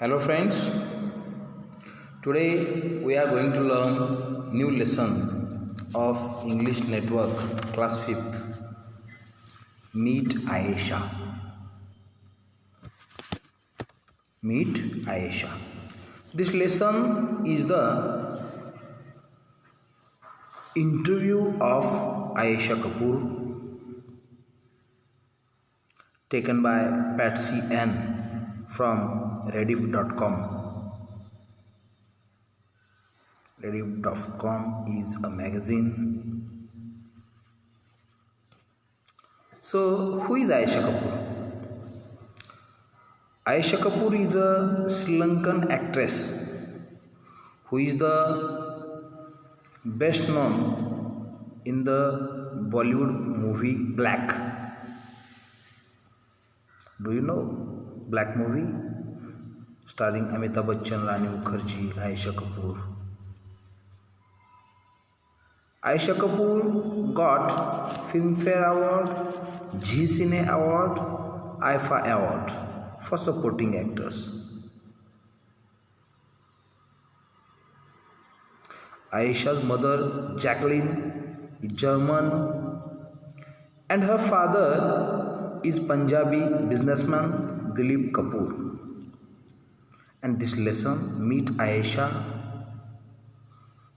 Hello friends, today we are going to learn new lesson of English Network class 5th. Meet Ayesha. Meet Ayesha. This lesson is the interview of Ayesha Kapoor taken by Patsy N from Rediff.com. Rediff.com is a magazine. So, who is Ayesha Kapoor? Ayesha Kapoor is a Sri Lankan actress who is the best known in the Bollywood movie Black. Do you know Black movie? Starring Amitabh Bachchan, Rani Mukherjee, Ayesha Kapoor. Ayesha Kapoor got Filmfare Award, Zee Cine Award, IFA Award for supporting actors. Ayesha's mother Jacqueline is German and her father is Punjabi businessman Dilip Kapoor. And this lesson, Meet Ayesha,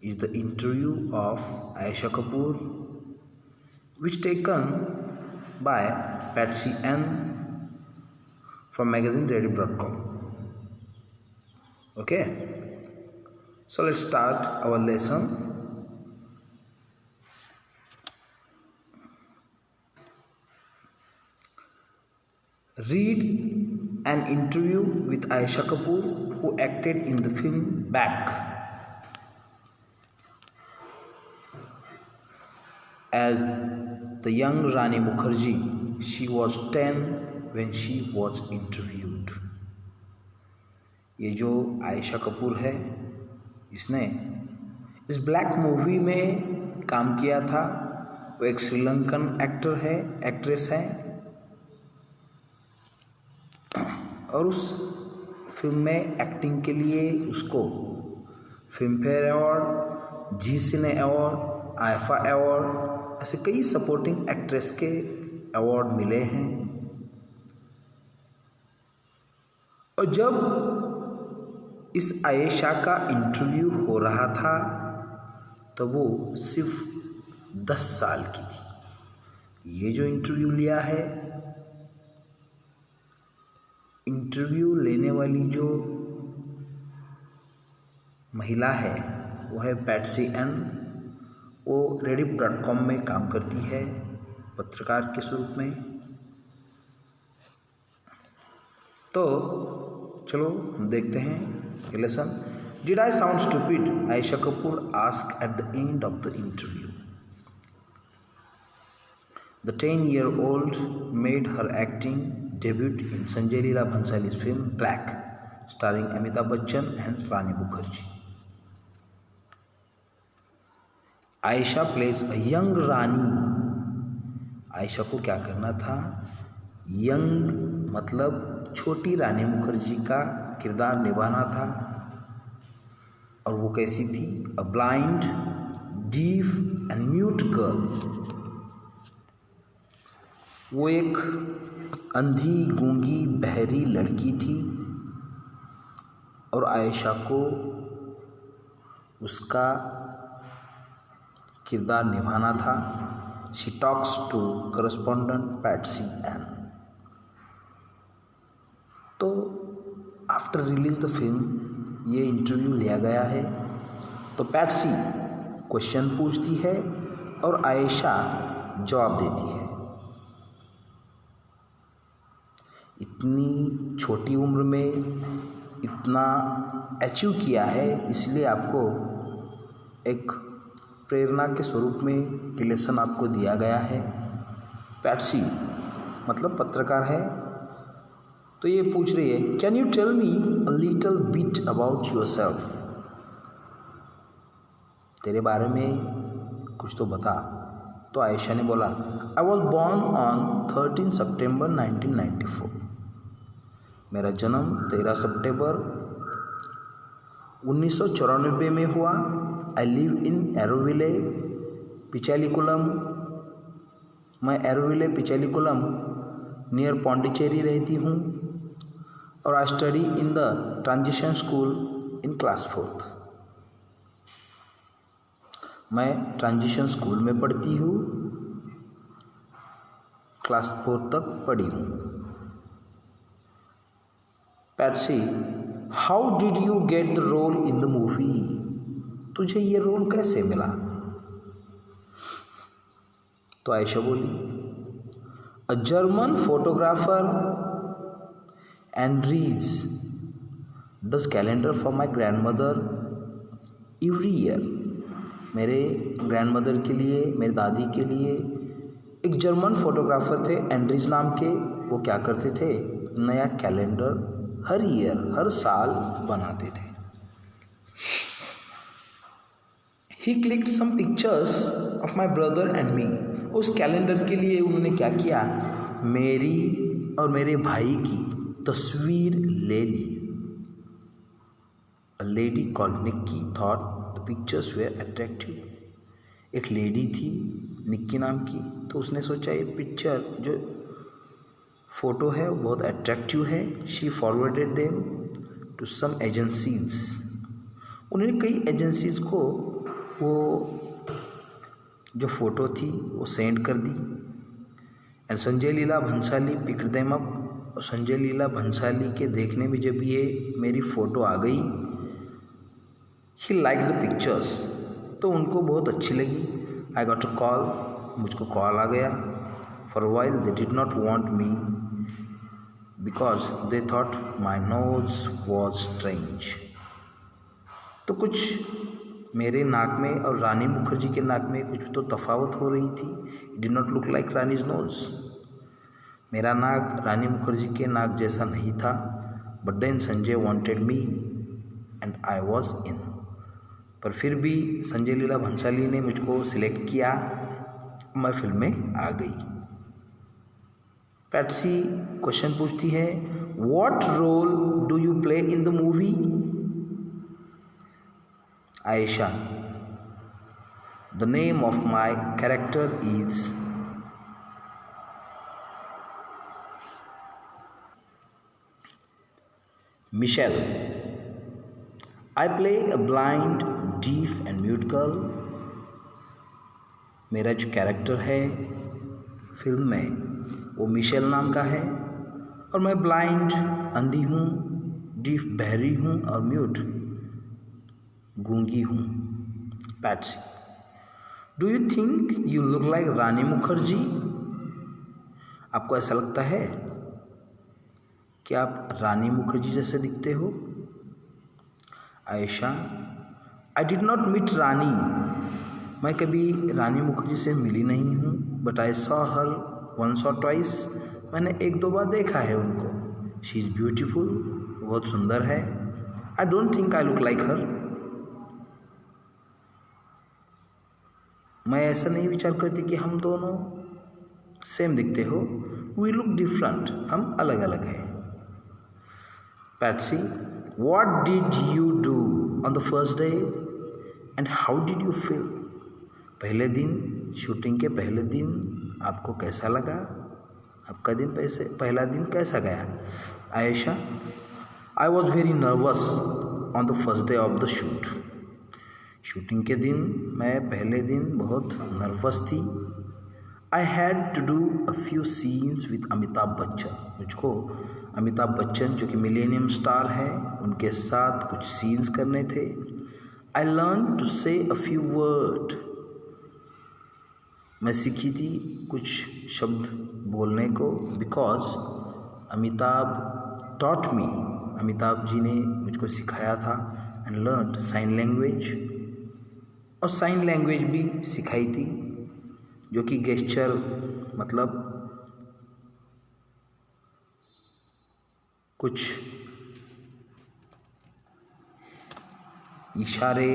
is the interview of Ayesha Kapoor which taken by Patsy N from magazine Rediff.com. Okay, so let's start our lesson. Read an interview with Ayesha Kapoor who acted in the film Back. As the young Rani Mukherjee, she was 10 when she was interviewed. ये जो आयशा कपूर है, इसने इस black movie में काम किया था. वो एक श्रीलंकन एक्टर है, एक्ट्रेस है और उस फिल्म में एक्टिंग के लिए उसको फिल्मफेयर अवार्ड, जी सिने अवार्ड, आईफा अवार्ड, ऐसे कई सपोर्टिंग एक्ट्रेस के अवार्ड मिले हैं. और जब इस आयशा का इंटरव्यू हो रहा था तो वो सिर्फ 10 साल की थी. ये जो इंटरव्यू लिया है, इंटरव्यू लेने वाली जो महिला है वो है पैट्सी एन. वो Rediff.com में काम करती है पत्रकार के स्वरूप में. तो चलो हम देखते हैं ये lesson. Did I sound stupid? Ayesha Kapoor asked at the end of the interview. The 10-year-old made her acting debut in Sanjay Leela Bhansali's film Black, starring Amitabh Bachchan and Rani Mukherjee. Ayesha plays a young Rani. Ayesha को क्या करना था? Young मतलब छोटी रानी मुखर्जी का किरदार निभाना था. और वो कैसी थी? अ blind, deaf and mute girl. वो एक अंधी, गूंगी, बहरी लड़की थी और आयशा को उसका किरदार निभाना था. She talks to correspondent Patsy Ann. तो आफ्टर रिलीज द फिल्म ये इंटरव्यू लिया गया है. तो पैट्सी क्वेश्चन पूछती है और आयशा जवाब देती है. इतनी छोटी उम्र में इतना अचीव किया है, इसलिए आपको एक प्रेरणा के स्वरूप में ये लेसन आपको दिया गया है. पैट्सी मतलब पत्रकार है, तो ये पूछ रही है, can you tell me a little bit about yourself. तेरे बारे में कुछ तो बता. तो आयशा ने बोला, आई वॉज बॉर्न ऑन 13 सितंबर 1994. मेरा जन्म 13 सितंबर 1994 में हुआ। I live in Auroville Pichalikulam. मैं एरोविले पिचालीकुलम नियर पौंडीचेरी रहती हूँ। और I study in the transition school in class 4th। मैं ट्रांजिशन स्कूल में पढ़ती हूँ, क्लास 4 तक पढ़ी हूँ। Patsy, how did you get the role in the movie? तुझे ये रोल कैसे मिला? तो आयशा बोली, a German photographer Andreas does calendar for my grandmother every year. मेरे ग्रैंड मदर के लिए, मेरी दादी के लिए एक जर्मन फोटोग्राफर थे एंड्रीज नाम के। वो क्या करते थे, नया कैलेंडर हर ईयर, हर साल बनाते थे। He clicked some pictures of my brother and me. उस कैलेंडर के लिए उन्होंने क्या किया, मेरी और मेरे भाई की तस्वीर ले ली। A lady called Nikki thought the pictures were attractive. एक लेडी थी निक्की नाम की, तो उसने सोचा ये पिक्चर जो फोटो है वो बहुत अट्रैक्टिव है। She forwarded them to some agencies. उन्होंने कई एजेंसीज को वो जो फ़ोटो थी वो सेंड कर दी। And Sanjay Leela Bhansali picked them up. और संजय लीला भंसाली के देखने में जब ये मेरी फ़ोटो आ गई, ही लाइक द पिक्चर्स, तो उनको बहुत अच्छी लगी। आई गॉट अ कॉल, मुझको कॉल आ गया। For a while they did not want me because they thought my nose was strange. तो कुछ मेरे नाक में और रानी मुखर्जी के नाक में कुछ तो तफावत हो रही थी। It did not look like Rani's nose. मेरा नाक रानी मुखर्जी के नाक जैसा नहीं था। But then Sanjay wanted me and I was in. पर फिर भी संजय लीला भंसाली ने मुझको सिलेक्ट किया, मैं फिल्म में आ गई। पैट्सी क्वेश्चन पूछती है, what role do you play in the movie? Ayesha, the name of my character is Michelle. I play a blind, deaf and mute girl. मेरा जो कैरेक्टर है फिल्म में वो मिशेल नाम का है। और मैं ब्लाइंड, अंधी हूँ, डीफ बहरी हूँ और म्यूट गूंगी हूँ। Patsy, do you think you look like Rani Mukherjee? आपको ऐसा लगता है कि आप रानी मुखर्जी जैसे दिखते हो? Ayesha, I did not meet Rani. मैं कभी रानी मुखर्जी से मिली नहीं हूँ। But I saw her once और ट्वाइस। मैंने 1-2 बार देखा है उनको। शी इज़ ब्यूटीफुल, बहुत सुंदर है। I don't think I look like her. मैं ऐसा नहीं विचार करती कि हम दोनों सेम दिखते हो। वी लुक डिफरेंट, हम अलग अलग हैं। Patsy, what did you do on the first day and how did you feel? पहले दिन, शूटिंग के पहले दिन आपको कैसा लगा? आपका दिन पहला दिन कैसा गया? Ayesha, I was very nervous on the first day of the shoot. Shooting के दिन मैं पहले दिन बहुत नर्वस थी। I had to do a few scenes with Amitabh Bachchan. मुझको अमिताभ बच्चन जो कि मिलेनियम स्टार हैं उनके साथ कुछ सीन्स करने थे। आई लर्न टू से अ फ्यू वर्ड। मैं सीखी थी कुछ शब्द बोलने को because Amitabh taught me. Amitabh ji ने मुझको सिखाया था। एंड लर्न साइन लैंग्वेज, और साइन लैंग्वेज भी सिखाई थी जो कि गेस्चर मतलब कुछ इशारे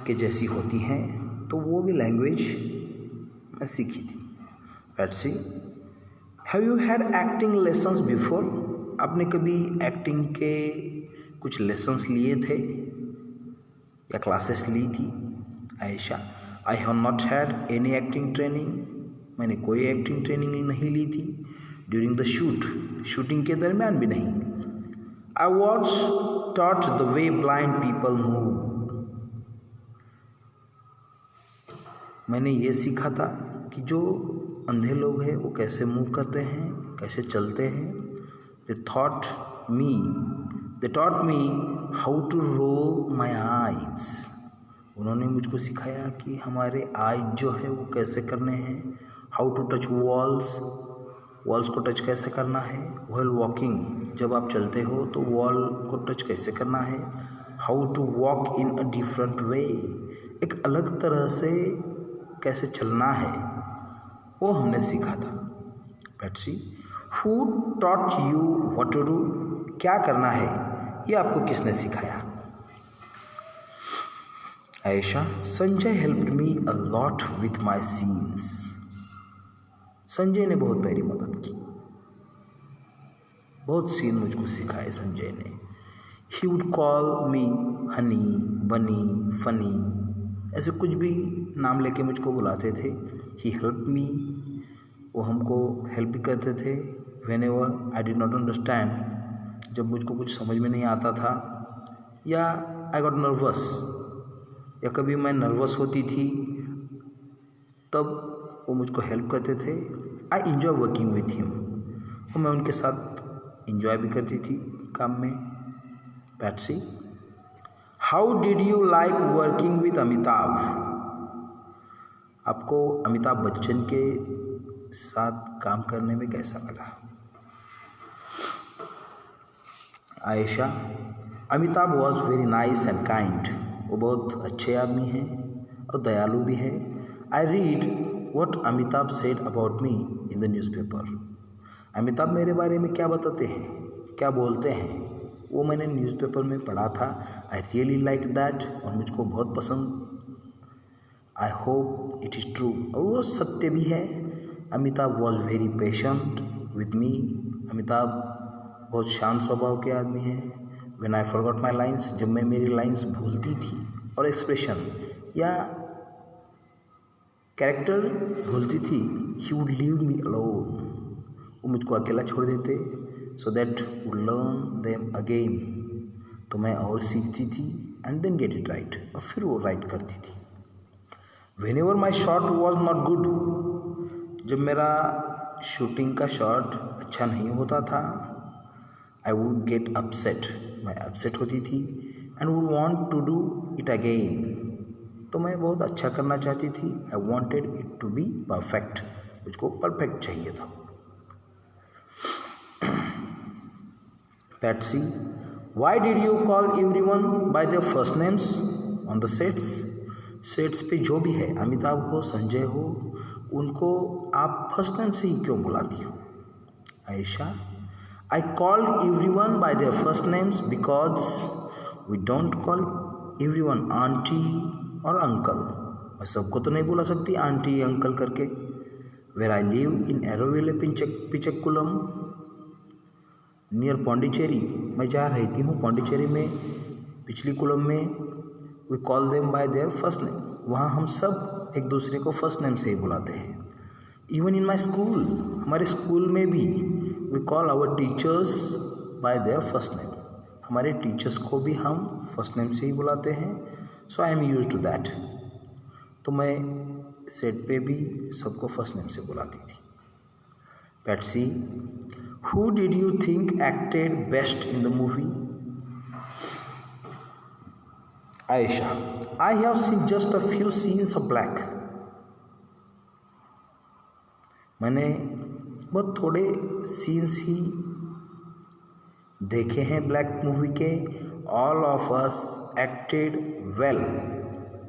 के जैसी होती हैं, तो वो भी लैंग्वेज मैं सीखी थी। Patsy, have you had acting lessons before? आपने कभी एक्टिंग के कुछ लेसन्स लिए थे या क्लासेस ली थी? Ayesha, I have not had any acting training. मैंने कोई एक्टिंग ट्रेनिंग नहीं ली थी। ड्यूरिंग द शूटिंग के दरमियान भी नहीं। I was taught the way blind people move. मैंने ये सीखा था कि जो अंधे लोग हैं वो कैसे मूव करते हैं, कैसे चलते हैं। They taught me how to roll my eyes. उन्होंने मुझको सिखाया कि हमारे आइज जो है वो कैसे करने हैं। हाउ टू टच वॉल्स को टच कैसे करना है। व्हाइल वॉकिंग, जब आप चलते हो तो वॉल को टच कैसे करना है। How to walk in a different way, एक अलग तरह से कैसे चलना है, वो हमने सीखा था। Patsy, who taught you what to do, क्या करना है ये आपको किसने सिखाया? Ayesha, Sanjay helped me a lot with my scenes. Sanjay ने बहुत मेरी मदद की, बहुत सीन मुझको सिखाए संजय ने। ही वुड कॉल मी हनी, बनी, फनी, ऐसे कुछ भी नाम लेके मुझको बुलाते थे। ही हेल्प मी, वो हमको हेल्प भी करते थे। When ever I did not understand, जब मुझको कुछ समझ में नहीं आता था या आई गॉट नर्वस, या कभी मैं नर्वस होती थी तब वो मुझको हेल्प करते थे। I enjoy working with him, और मैं उनके साथ इंजॉय भी करती थी काम में। Patsy, how did you like working with Amitabh, आपको अमिताभ बच्चन के साथ काम करने में कैसा लगा? Ayesha, Amitabh was very nice and kind, वो बहुत अच्छे आदमी हैं और दयालु भी है। I read what Amitabh said about me in the newspaper, Amitabh मेरे बारे में क्या बताते हैं, क्या बोलते हैं, वो मैंने न्यूज़पेपर में पढ़ा था। आई रियली लाइक दैट, और मुझको बहुत पसंद। I hope it is true, और वो सत्य भी है। Amitabh was very patient with me, Amitabh बहुत शांत स्वभाव के आदमी हैं। When I forgot my lines, जब मैं मेरी लाइन्स भूलती थी और एक्सप्रेशन या कैरेक्टर भूलती थी, he would leave me alone, वो मुझको अकेला छोड़ देते, so that would learn them again, तो मैं और सीखती थी and then get it right, और फिर वो राइट करती थी। Whenever my shot was not good, जब मेरा शूटिंग का शॉट अच्छा नहीं होता था, आई वुड गेट अपसेट, मैं अपसेट होती थी, and would want to do it again, तो मैं बहुत अच्छा करना चाहती थी। I wanted it to be perfect, मुझको परफेक्ट चाहिए था। Patsy, why did you call everyone by their first names on the sets पे जो भी है, अमिताभ हो, संजय हो, उनको आप फर्स्ट नेम से ही क्यों बुलाती हो? Ayesha, I called everyone by their first names because we don't call everyone aunty और अंकल, मैं सबको तो नहीं बुला सकती आंटी अंकल करके। Where I live in Auroville Pichakkulam near Pondicherry, मैं जहाँ रहती हूँ पौंडीचेरी में पिछली कुलम में, we call them by their first name, वहाँ हम सब एक दूसरे को फर्स्ट नेम से ही बुलाते हैं। इवन इन माई स्कूल, हमारे स्कूल में भी we call our teachers by their first name, हमारे टीचर्स को भी हम फर्स्ट नेम से ही बुलाते हैं। So I am use to that, तो मैं सेट पे भी सबको फर्स्ट नेम से बुलाती थी। Patsy, who did you think acted best in the movie? Ayesha, I have seen just a few scenes of Black, मैंने बहुत थोड़े सीन्स ही देखे हैं ब्लैक मूवी के। All of us acted well,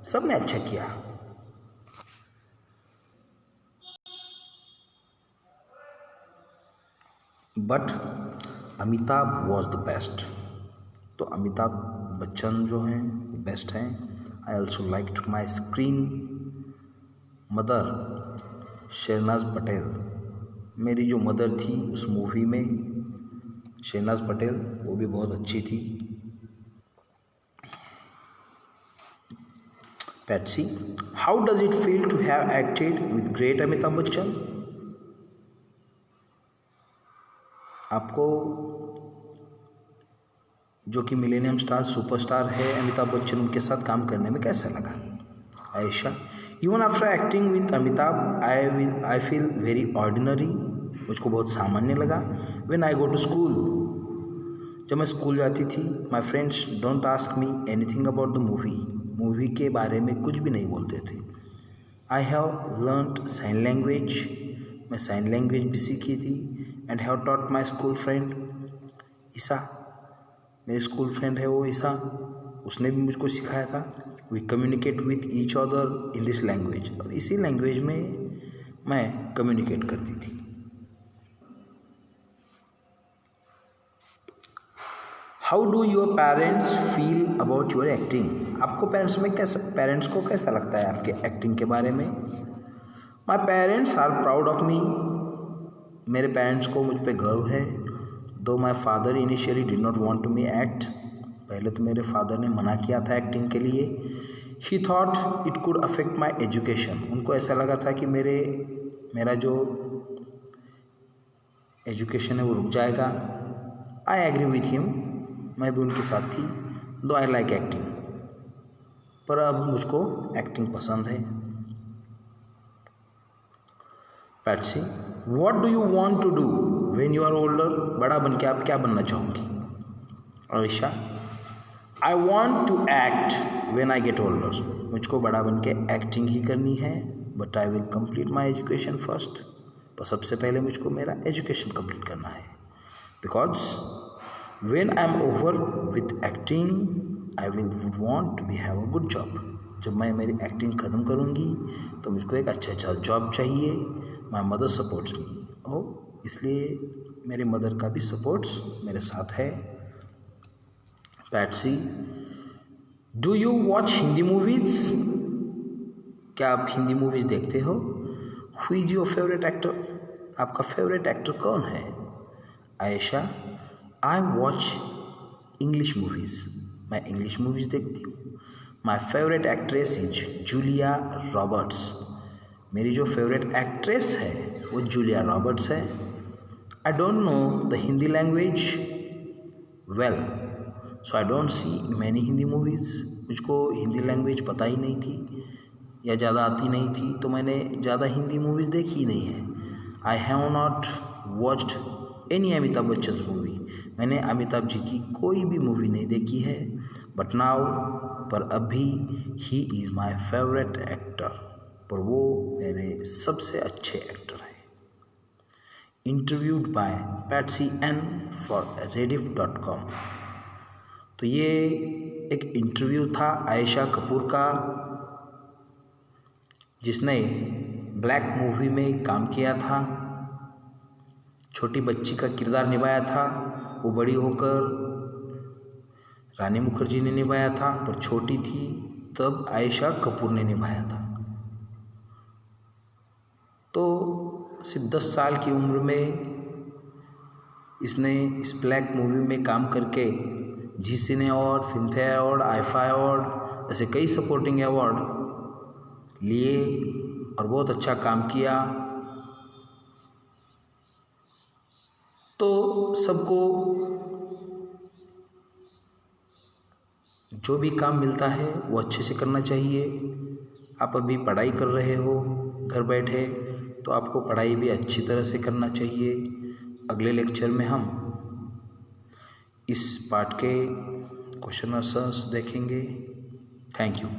सब ने अच्छा किया। But Amitabh was the best, तो अमिताभ बच्चन जो हैं बेस्ट हैं। I also liked my screen mother Shahnaz Patel, मेरी जो मदर थी उस मूवी में शहनाज पटेल, वो भी बहुत अच्छी थी। Patsy, how does it feel to have acted with great Amitabh Bachchan? आपको जो कि मिलेनियम स्टार सुपरस्टार है अमिताभ बच्चन, उनके साथ काम करने में कैसा लगा? Ayesha, even after acting with Amitabh I feel very ordinary. मुझको बहुत सामान्य लगा। When I go to school, जब मैं स्कूल जाती थी, my friends don't ask me anything about the movie के बारे में कुछ भी नहीं बोलते थे। I have learned sign language, मैं साइन लैंग्वेज भी सीखी थी। And have taught my school friend Isa, मेरी स्कूल फ्रेंड है वो ईसा, उसने भी मुझको सिखाया था। We communicate with each other in this language, और इसी लैंग्वेज में मैं कम्युनिकेट करती थी। How do your parents feel about your acting? आपको पेरेंट्स को कैसा लगता है आपके एक्टिंग के बारे में? My parents are proud of me, मेरे पेरेंट्स को मुझ पर गर्व है। Though my father initially did not want to me act, पहले तो मेरे फादर ने मना किया था एक्टिंग के लिए। ही thought it could affect my education, उनको ऐसा लगा था कि मेरा जो एजुकेशन है वो रुक जाएगा। आई एग्री विथ हिम, मैं भी उनके साथ थी। दो आई लाइक एक्टिंग, पर अब मुझको एक्टिंग पसंद है। Patsy, what do you want to do when you are older? बड़ा बन के आप क्या बनना चाहोगी? Ayesha, I want to act when I get older, मुझको बड़ा बन के एक्टिंग ही करनी है। But I will complete my education first, पर सबसे पहले मुझको मेरा एजुकेशन कंप्लीट करना है। Because when I am over with acting I will want to be have a good job, जब मैं मेरी एक्टिंग ख़त्म करूँगी तो मुझको एक अच्छा जॉब चाहिए। माई मदर सपोर्ट्स मी, और इसलिए मेरे मदर का भी सपोर्ट्स मेरे साथ है। Patsy, do you watch Hindi movies? क्या आप हिंदी मूवीज़ देखते हो? Who is your favourite actor? आपका फेवरेट एक्टर कौन है? Ayesha, I watch English movies, मैं इंग्लिश मूवीज़ देखती हूँ। My favourite actress is Julia Roberts, मेरी जो फेवरेट एक्ट्रेस है वो जूलिया रॉबर्ट्स है। I don't know the Hindi language well, so I don't see many Hindi movies, मुझको हिंदी लैंग्वेज पता ही नहीं थी या ज़्यादा आती नहीं थी, तो मैंने ज़्यादा हिंदी मूवीज़ देखी ही नहीं है। I have not watched any Amitabh Bachchan movie, मैंने अमिताभ जी की कोई भी मूवी नहीं देखी है। बट नाउ, पर अभी he is my favourite actor, पर वो मेरे सबसे अच्छे एक्टर हैं। Interviewed by Patsy N for rediff.com। तो ये एक इंटरव्यू था आयशा कपूर का, जिसने ब्लैक मूवी में काम किया था, छोटी बच्ची का किरदार निभाया था। वो बड़ी होकर रानी मुखर्जी ने निभाया था, पर छोटी थी तब आयशा कपूर ने निभाया था। तो सिर्फ 10 साल की उम्र में इसने इस ब्लैक मूवी में काम करके Zee cine award, Filmfare award, IIFA award, ऐसे कई सपोर्टिंग अवार्ड लिए और बहुत अच्छा काम किया। तो सबको जो भी काम मिलता है वो अच्छे से करना चाहिए। आप अभी पढ़ाई कर रहे हो घर बैठे, तो आपको पढ़ाई भी अच्छी तरह से करना चाहिए। अगले लेक्चर में हम इस पार्ट के क्वेश्चन आंसर्स देखेंगे। Thank you.